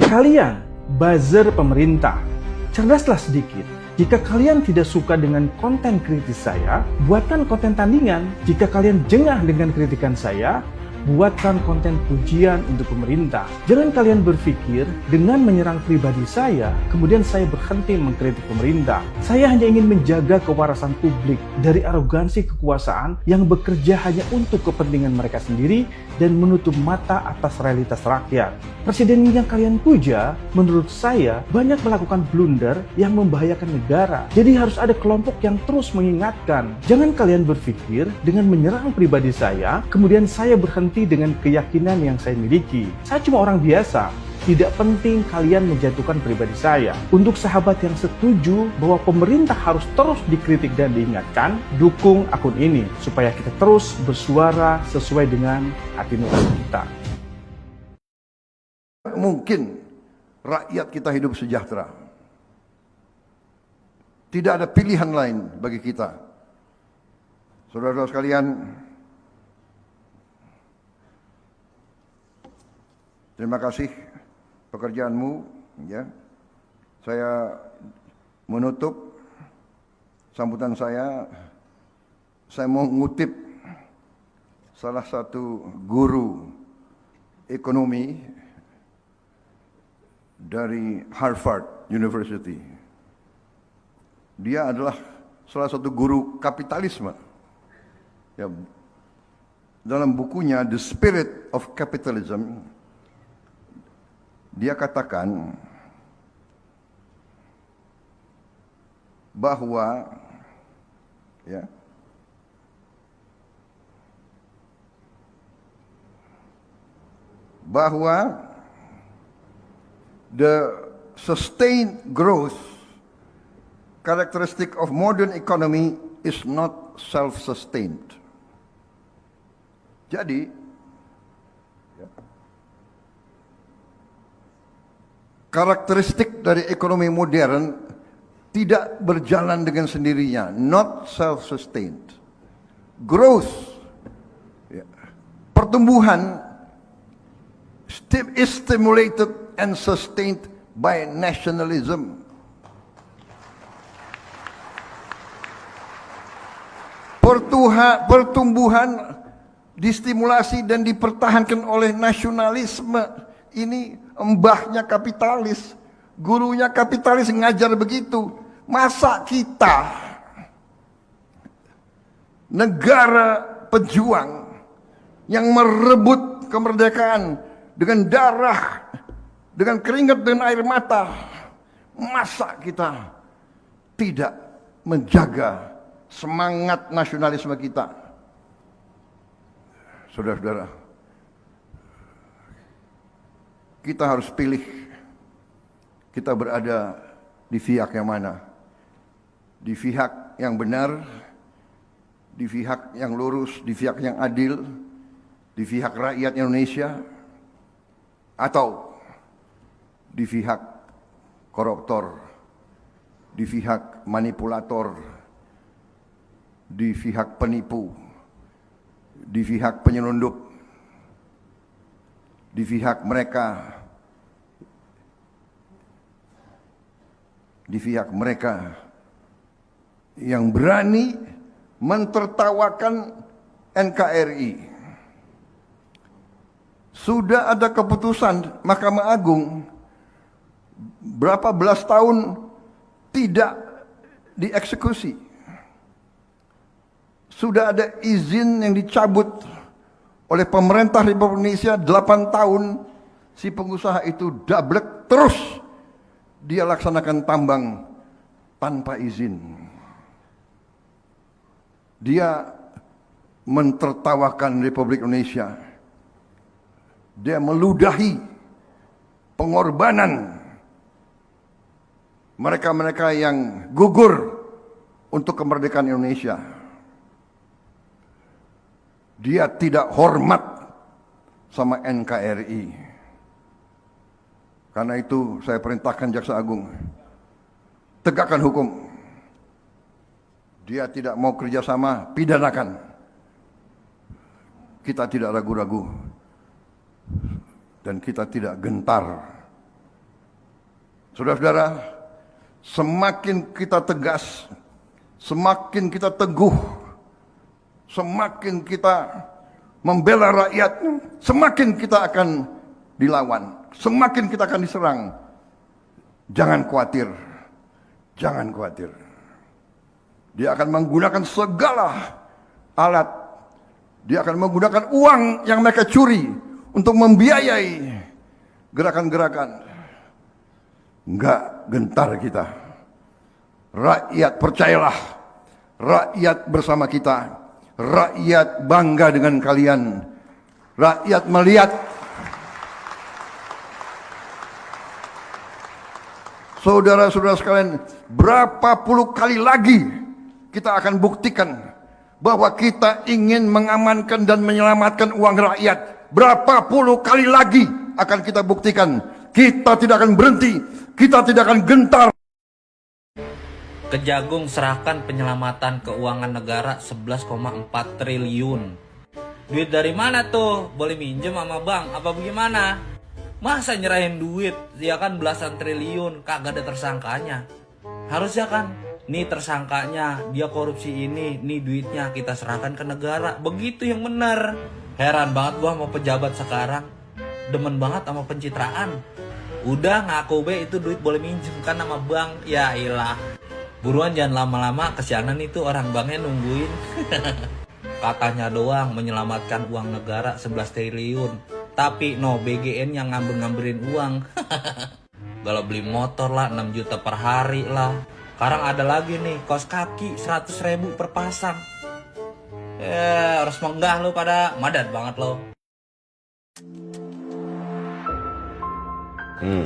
Kalian, buzzer pemerintah, cerdaslah sedikit. Jika kalian tidak suka dengan konten kritis saya, buatkan konten tandingan. Jika kalian jengah dengan kritikan saya, buatkan konten pujian untuk pemerintah. Jangan kalian berpikir dengan menyerang pribadi saya, kemudian saya berhenti mengkritik pemerintah. Saya hanya ingin menjaga kewarasan publik dari arogansi kekuasaan yang bekerja hanya untuk kepentingan mereka sendiri dan menutup mata atas realitas rakyat. Presiden yang kalian puja, menurut saya, banyak melakukan blunder yang membahayakan negara. Jadi harus ada kelompok yang terus mengingatkan. Jangan kalian berpikir dengan menyerang pribadi saya, kemudian saya berhenti dengan keyakinan yang saya miliki. Saya cuma orang biasa. Tidak penting kalian menjatuhkan pribadi saya. Untuk sahabat yang setuju bahwa pemerintah harus terus dikritik dan diingatkan, dukung akun ini supaya kita terus bersuara sesuai dengan hati nurani kita. Mungkin rakyat kita hidup sejahtera. Tidak ada pilihan lain bagi kita. Saudara-saudara sekalian, terima kasih pekerjaanmu, ya. Saya menutup sambutan saya mau mengutip salah satu guru ekonomi dari Harvard University. Dia adalah salah satu guru kapitalisme. Ya, dalam bukunya The Spirit of Capitalism, dia katakan bahwa the sustained growth characteristic of modern economy is not self-sustained. Jadi karakteristik dari ekonomi modern tidak berjalan dengan sendirinya, not self-sustained. Growth, pertumbuhan is stimulated and sustained by nationalism. Pertumbuhan distimulasi dan dipertahankan oleh nasionalisme. Ini embahnya kapitalis, gurunya kapitalis ngajar begitu. Masa kita negara pejuang yang merebut kemerdekaan dengan darah, dengan keringat dan air mata, masa kita tidak menjaga semangat nasionalisme kita? Saudara-saudara, kita harus pilih kita berada di pihak yang mana. Di pihak yang benar, di pihak yang lurus, di pihak yang adil, di pihak rakyat Indonesia, atau di pihak koruptor, di pihak manipulator, di pihak penipu, di pihak penyelundup, di pihak mereka yang berani mentertawakan NKRI. Sudah ada keputusan Mahkamah Agung berapa belas tahun tidak dieksekusi. Sudah ada izin yang dicabut oleh pemerintah Republik Indonesia 8 tahun. Si pengusaha itu dablek terus dia laksanakan tambang tanpa izin. Dia mentertawakan Republik Indonesia. Dia meludahi pengorbanan mereka-mereka yang gugur untuk kemerdekaan Indonesia. Dia tidak hormat sama NKRI. Karena itu saya perintahkan Jaksa Agung, tegakkan hukum. Dia tidak mau kerjasama, pidanakan. Kita tidak ragu-ragu dan kita tidak gentar Saudara-saudara, semakin kita tegas, semakin kita teguh, semakin kita membela rakyat, semakin kita akan dilawan, semakin kita akan diserang. Jangan khawatir, jangan khawatir. Dia akan menggunakan segala alat, dia akan menggunakan uang yang mereka curi untuk membiayai gerakan-gerakan. Enggak gentar kita. Rakyat percayalah, rakyat bersama kita, rakyat bangga dengan kalian, rakyat melihat saudara-saudara sekalian, berapa puluh kali lagi kita akan buktikan bahwa kita ingin mengamankan dan menyelamatkan uang rakyat. Berapa puluh kali lagi akan kita buktikan. Kita tidak akan berhenti, kita tidak akan gentar. Kejagung serahkan penyelamatan keuangan negara 11,4 triliun. Duit dari mana tuh? Boleh minjem sama bank apa bagaimana? Masa nyerahin duit, ya kan belasan triliun, kagak ada tersangkanya. Harusnya kan, nih tersangkanya, dia korupsi ini, nih duitnya kita serahkan ke negara. Begitu yang benar. Heran banget gua sama pejabat sekarang. Demen banget sama pencitraan. Udah ngaku be itu duit boleh minjem kan sama bank. Ya ilah. Buruan jangan lama-lama, kesianan itu orang banknya nungguin. Katanya doang menyelamatkan uang negara 11 triliun. Tapi no, BGN yang ngambil-ngambilin uang. Kalau beli motor lah 6 juta per hari lah. Sekarang ada lagi nih kos kaki 100.000 per pasang. Harus menggah lo pada madan banget lo.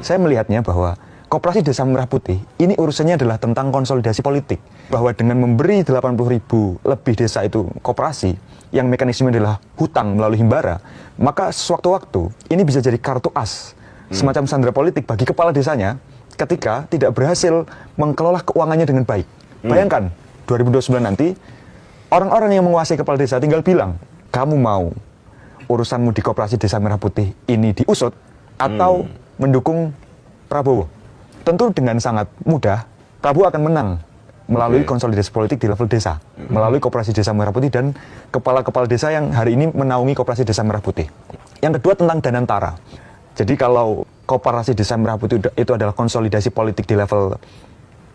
Saya melihatnya bahwa Koperasi Desa Merah Putih ini urusannya adalah tentang konsolidasi politik. Bahwa dengan memberi 80.000 lebih desa itu koperasi, yang mekanisme adalah hutang melalui himbara, maka sewaktu-waktu ini bisa jadi kartu as, semacam sandera politik bagi kepala desanya ketika tidak berhasil mengelola keuangannya dengan baik. Bayangkan, 2029 nanti, orang-orang yang menguasai kepala desa tinggal bilang, kamu mau urusanmu di Koperasi Desa Merah Putih ini diusut atau mendukung Prabowo. Tentu dengan sangat mudah, Prabowo akan menang melalui konsolidasi politik di level desa, melalui Koperasi Desa Merah Putih dan kepala-kepala desa yang hari ini menaungi Koperasi Desa Merah Putih. Yang kedua tentang Danantara. Jadi kalau Koperasi Desa Merah Putih itu adalah konsolidasi politik di level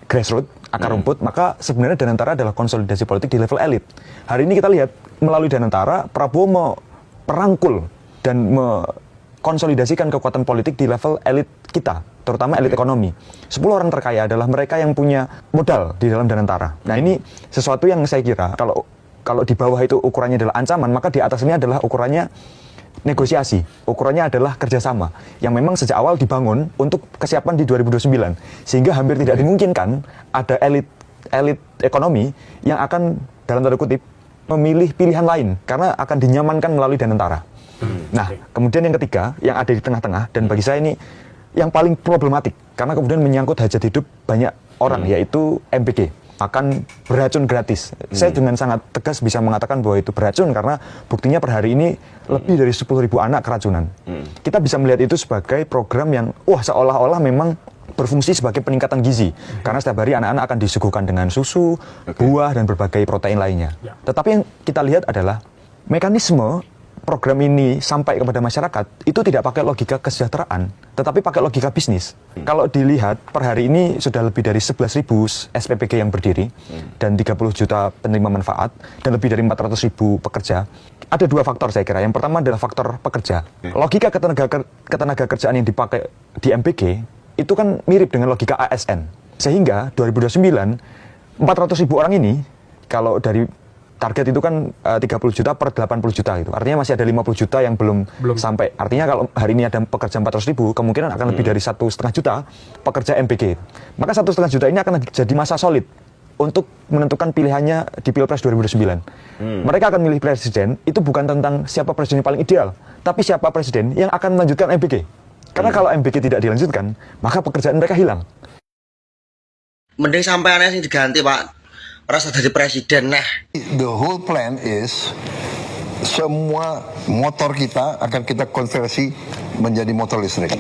grassroots, akar rumput, maka sebenarnya Danantara adalah konsolidasi politik di level elit. Hari ini kita lihat melalui Danantara, Prabowo merangkul dan konsolidasikan kekuatan politik di level elit kita, terutama elit ekonomi. 10 orang terkaya adalah mereka yang punya modal di dalam Danantara. Nah ini sesuatu yang saya kira kalau di bawah itu ukurannya adalah ancaman, maka di atas ini adalah ukurannya negosiasi, ukurannya adalah kerjasama yang memang sejak awal dibangun untuk kesiapan di 2029, sehingga hampir tidak dimungkinkan ada elit ekonomi yang akan dalam tanda kutip memilih pilihan lain karena akan dinyamankan melalui Danantara. Nah, kemudian yang ketiga, yang ada di tengah-tengah, dan bagi saya ini yang paling problematik, karena kemudian menyangkut hajat hidup banyak orang, yaitu MBG, makan beracun gratis. Saya dengan sangat tegas bisa mengatakan bahwa itu beracun, karena buktinya per hari ini lebih dari 10.000 anak keracunan. Kita bisa melihat itu sebagai program yang, seolah-olah memang berfungsi sebagai peningkatan gizi, karena setiap hari anak-anak akan disuguhkan dengan susu, buah, dan berbagai protein lainnya. Tetapi yang kita lihat adalah mekanisme program ini sampai kepada masyarakat itu tidak pakai logika kesejahteraan, tetapi pakai logika bisnis. Kalau dilihat per hari ini sudah lebih dari 11.000 SPPG yang berdiri dan 30 juta penerima manfaat dan lebih dari 400.000 pekerja. Ada dua faktor saya kira. Yang pertama adalah faktor pekerja. Logika ketenaga kerjaan yang dipakai di MBG itu kan mirip dengan logika ASN. Sehingga 2029 400.000 orang ini kalau dari target itu kan 30 juta per 80 juta gitu. Artinya masih ada 50 juta yang belum sampai. Artinya kalau hari ini ada pekerja 400.000, kemungkinan akan lebih dari 1,5 juta pekerja MBG. Maka 1,5 juta ini akan jadi masa solid untuk menentukan pilihannya di Pilpres 2029. Mereka akan milih presiden, itu bukan tentang siapa presiden yang paling ideal, tapi siapa presiden yang akan melanjutkan MBG. Karena kalau MBG tidak dilanjutkan, maka pekerjaan mereka hilang. Mending sampai aneh sih diganti, Pak. Rasa dari presiden nah. The whole plan is semua motor kita akan kita konversi menjadi motor listrik.